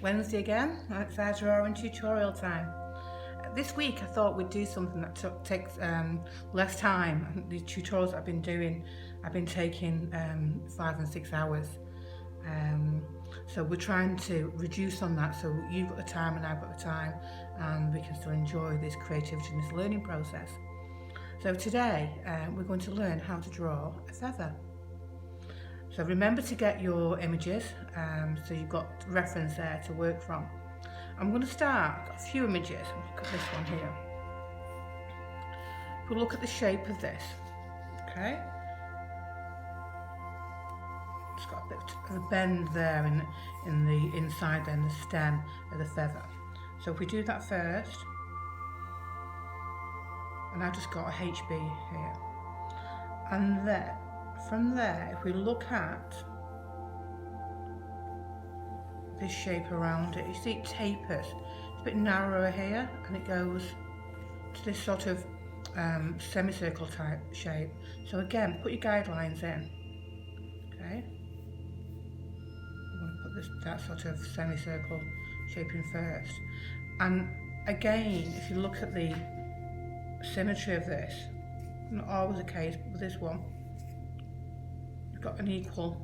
Wednesday again, and it's our drawing tutorial time. This week I thought we'd do something that takes less time. The tutorials I've been doing, I've been taking 5 and 6 hours. So we're trying to reduce on that, so you've got the time and I've got the time, and we can still enjoy this creativity and this learning process. So today we're going to learn how to draw a feather. So remember to get your images, so you've got reference there to work from. I'm going to start a few images. Look at this one here. We'll look at the shape of this. Okay. It's got a bit of a bend there in the inside, then the stem of the feather. So if we do that first, and I've just got a HB here, and then from there, if we look at this shape around it, you see it tapers. It's a bit narrower here, and it goes to this sort of semicircle type shape. So again, put your guidelines in. Okay, I'm going to put that sort of semicircle shape in first. And again, if you look at the symmetry of this, not always the case, but with this one, you've got an equal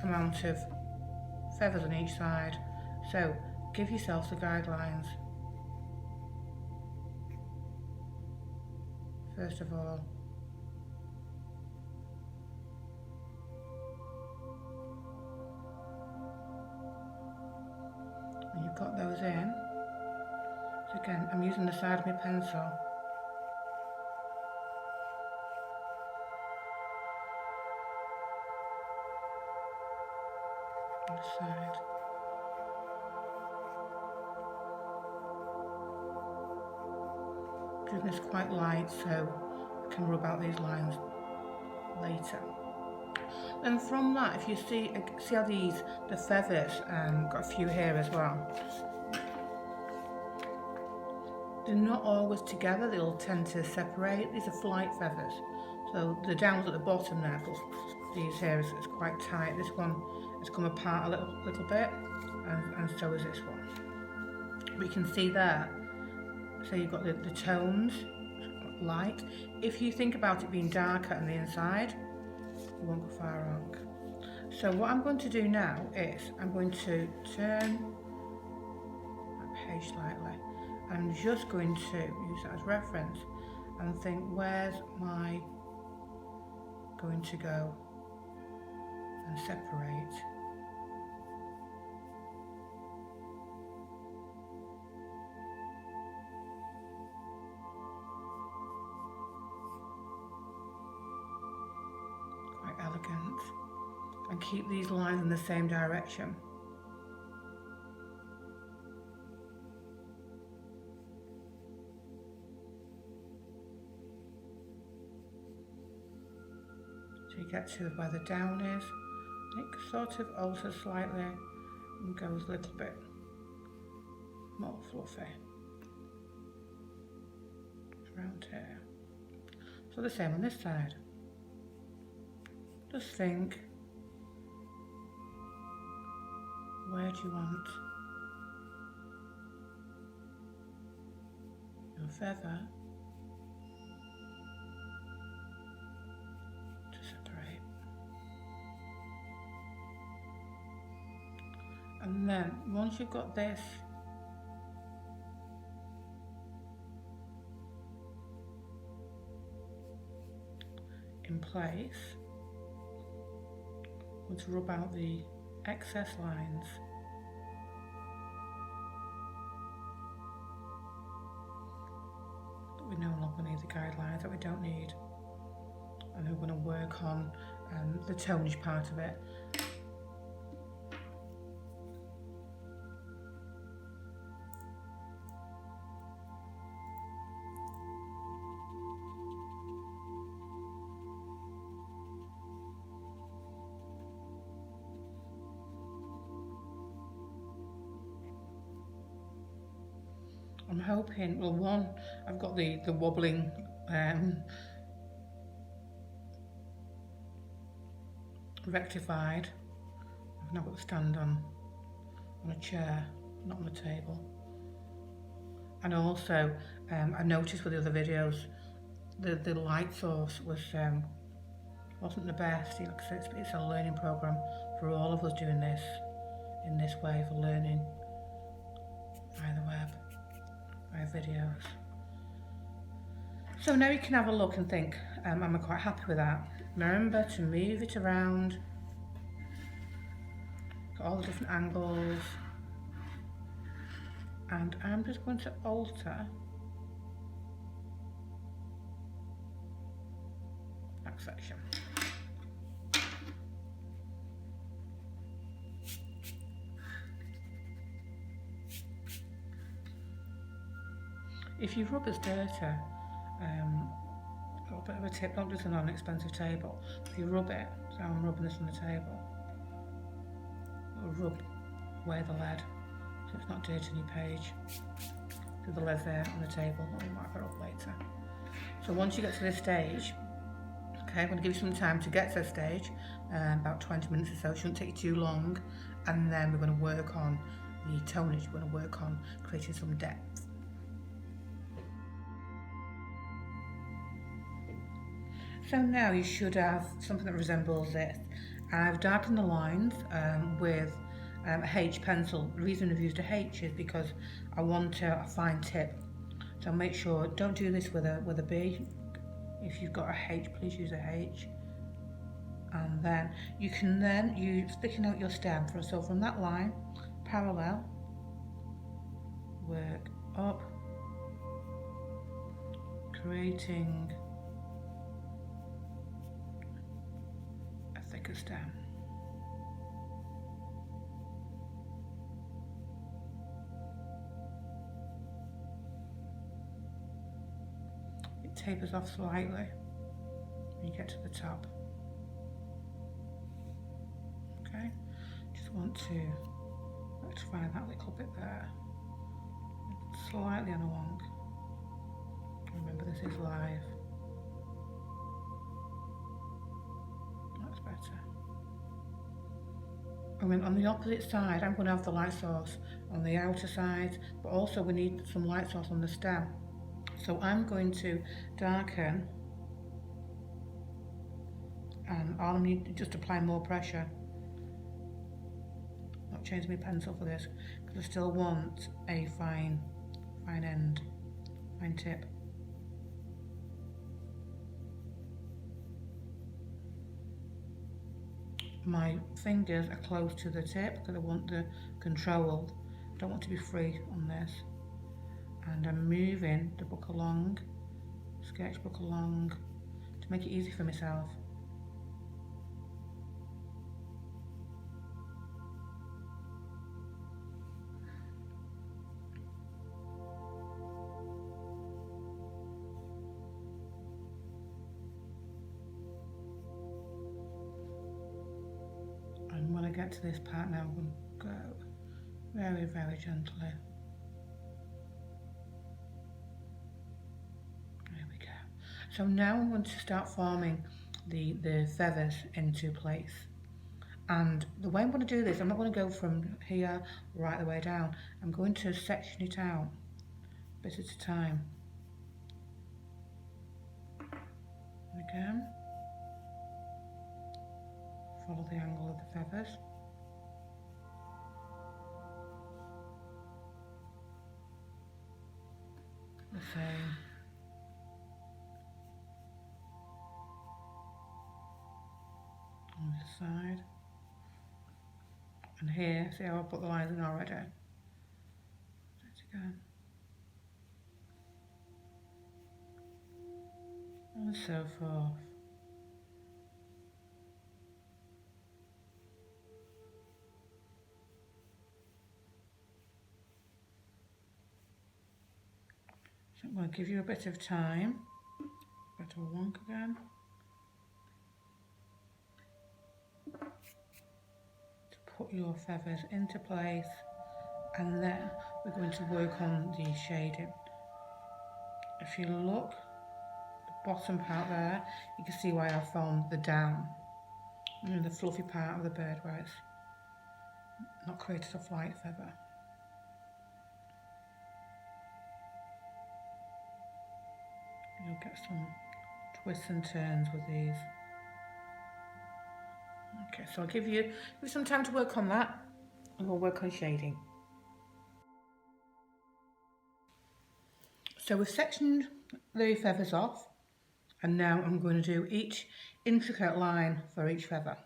amount of feathers on each side. So give yourself the guidelines. First of all, when you've got those in, so again, I'm using the side of my pencil. On the side. Doing this quite light so I can rub out these lines later. Then from that, if you see how the feathers, got a few here as well. They're not always together, they'll tend to separate. These are flight feathers. So the downs at the bottom there, these here is quite tight. This one has come apart a little bit, and so is this one. But you can see there, so you've got the tones, light. If you think about it being darker on the inside, you won't go far wrong. So what I'm going to do now is, I'm going to turn that page slightly. I'm just going to use that as reference and think, where's my going to go and separate. Quite elegant. And keep these lines in the same direction. So you get to where the down is, it sort of alters slightly and goes a little bit more fluffy around here. So the same on this side. Just think, where do you want your feather to separate? And then once you've got this in place, I'm going to rub out the excess lines. That we no longer need, the guidelines that we don't need, and we're going to work on the tonage part of it. I'm hoping, well, one, I've got the wobbling rectified. I've now got the stand on a chair. not on the table. And also, I noticed with the other videos, the light source wasn't the best. You know, 'cause it's a learning program for all of us doing this in this way, for learning via the web, via videos. So now you can have a look and think, am I quite happy with that? Remember to move it around, got all the different angles, and I'm just going to alter that section. If your rubber's dirty, a little bit of a tip, don't do this on an expensive table. If you rub it, so I'm rubbing this on the table, it'll rub away the lead, so it's not dirty on your page. So the lead's there on the table, or you might have it up later. So once you get to this stage, okay, I'm going to give you some time to get to this stage, about 20 minutes or so, it shouldn't take you too long, and then we're going to work on the tonage, we're going to work on creating some depth. So now you should have something that resembles this. I've darkened the lines with a H pencil. The reason I've used a H is because I want a fine tip. So make sure, don't do this with a B. If you've got a H, please use a H. And then you can use sticking out your stem. So from that line, parallel, work up, creating a thicker stem. It tapers off slightly when you get to the top. Okay, just want to rectify that little bit there, slightly on along. Remember, this is live. That's better. And then on the opposite side, I'm going to have the light source on the outer side, but also we need some light source on the stem. So I'm going to darken, and all I need to just apply more pressure. Not change my pencil for this, because I still want a fine end, fine tip. My fingers are close to the tip because I want the control. I don't want to be free on this. And I'm moving the book along, sketchbook along, to make it easy for myself. And when I get to this part now, I'm going to go very, very gently. So now I'm going to start forming the feathers into place. And the way I'm going to do this, I'm not going to go from here right the way down. I'm going to section it out, a bit at a time. Again, follow the angle of the feathers. The same. On this side, and here, see how I put the lines in already? Do it again, and so forth. So I'm going to give you a bit of time. Go to a wonk again. Put your feathers into place, and then we're going to work on the shading. If you look, the bottom part there, you can see why I formed the down, the fluffy part of the bird where it's not created a flight feather. Get some twists and turns with these. Okay, so I'll give you some time to work on that, and we'll work on shading. So we've sectioned the feathers off, and now I'm going to do each intricate line for each feather.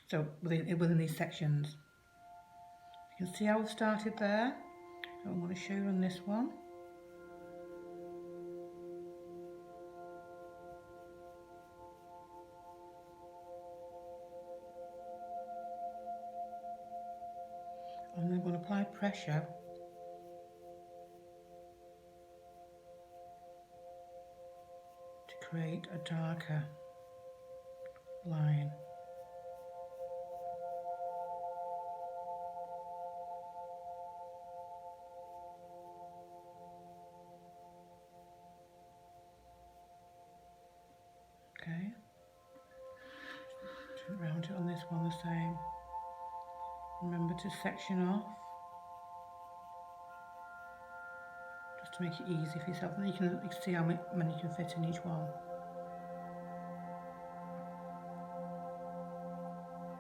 So within these sections. You can see how I've started there. So I'm going to show you on this one. And then I'm going to apply pressure to create a darker line. Okay, turn around it on this one the same. Remember to section off, just to make it easy for yourself, and you can see how many you can fit in each one.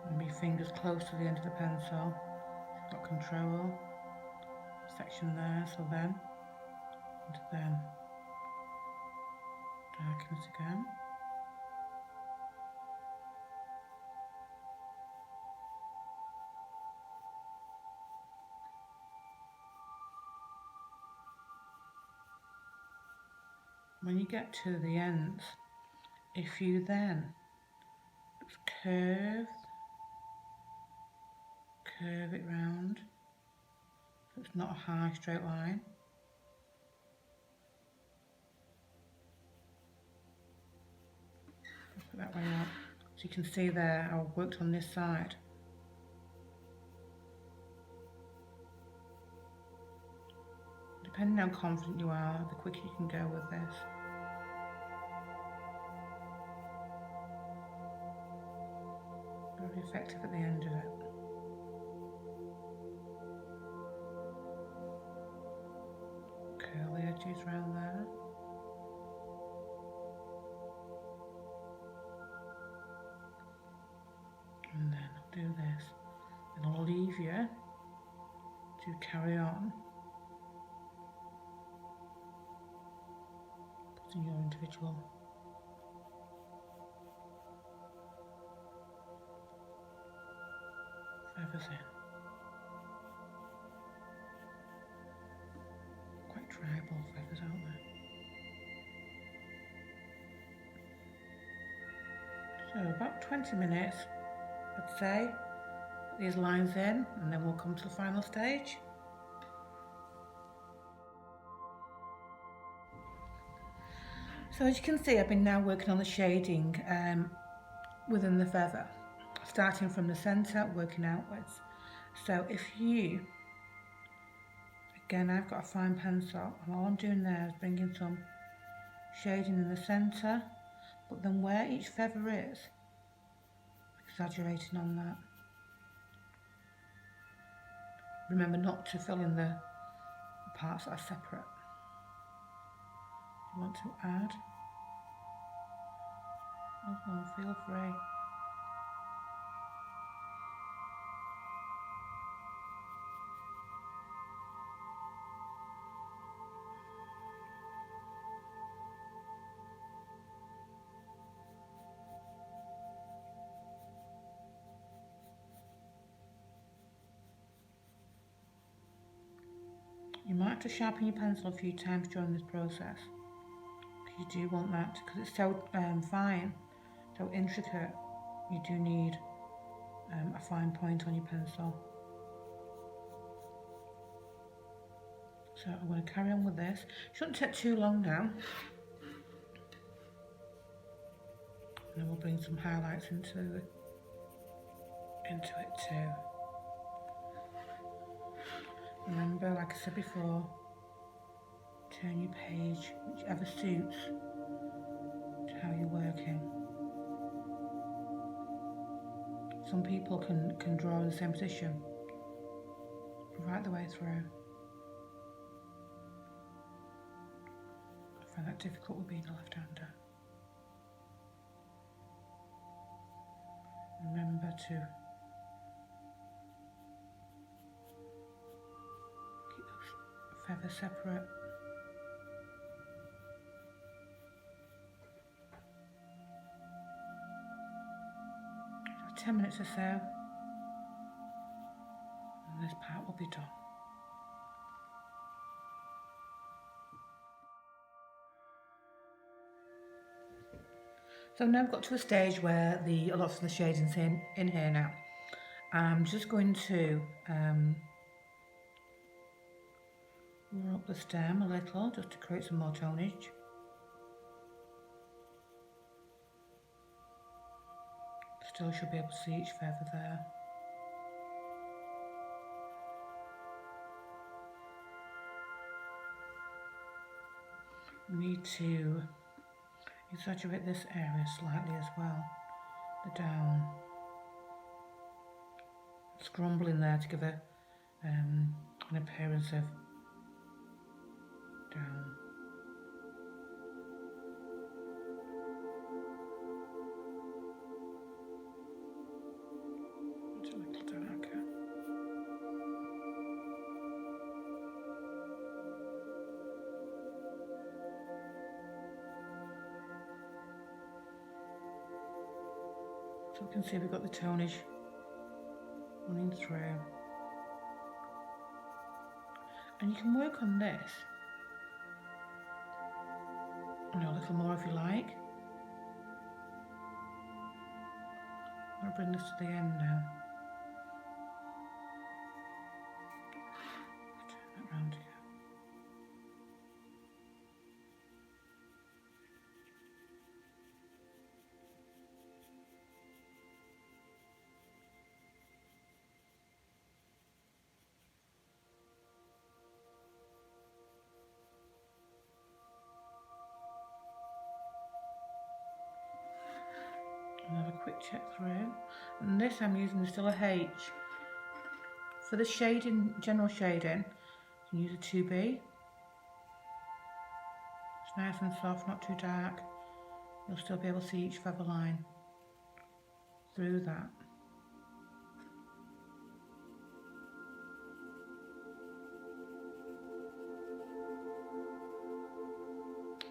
Remember your fingers close to the end of the pencil, you've got control. Section there, so then, and then, darken it again. When you get to the ends, if you then curve it round, so it's not a high straight line. Put that way out. So you can see there I've worked on this side. Depending on how confident you are, the quicker you can go with this. Very effective at the end of it. Curl the edges around there. And then I'll do this. And I'll leave you to carry on putting your individual feathers in. Quite tribal feathers, aren't they? So about 20 minutes, I'd say. Put these lines in, and then we'll come to the final stage. So as you can see, I've been now working on the shading within the feather, starting from the centre, working outwards. So if you, again, I've got a fine pencil, and all I'm doing there is bringing some shading in the centre, but then where each feather is, exaggerating on that. Remember not to fill in the parts that are separate. If you want to add, feel free. You might have to sharpen your pencil a few times during this process. You do want that because it's so fine, so intricate. You do need a fine point on your pencil. So I'm going to carry on with this. Shouldn't take too long now. And then we'll bring some highlights into it too. Remember, like I said before, turn your page whichever suits to how you're working. Some people can draw in the same position right the way through. I find that difficult with being a left-hander. Remember to keep those feathers separate. For 10 minutes or so, and this part will be done. So now I've got to a stage where lots of the shading's in here now. I'm just going to roll up the stem a little just to create some more tonnage. Still should be able to see each feather there. We need to exaggerate this area slightly as well, the down. Scrumbling there to give an appearance of down. It's a little darker. So we can see we've got the tonnage running through, and you can work on this a little more if you like. I'm going to bring this to the end now. Turn that round again. Have a quick check through, and this I'm using still a H. For the shading, general shading, you can use a 2B. It's nice and soft, not too dark. You'll still be able to see each feather line through that.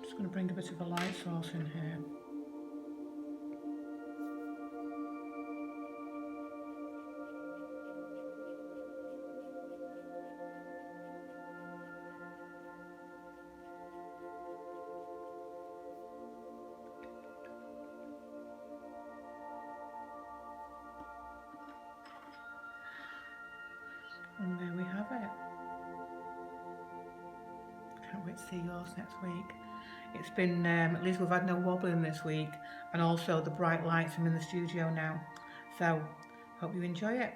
Just going to bring a bit of a light source in here. And there we have it. Can't wait to see yours next week. It's been, at least we've had no wobbling this week, and also the bright lights. I'm in the studio now. So, hope you enjoy it.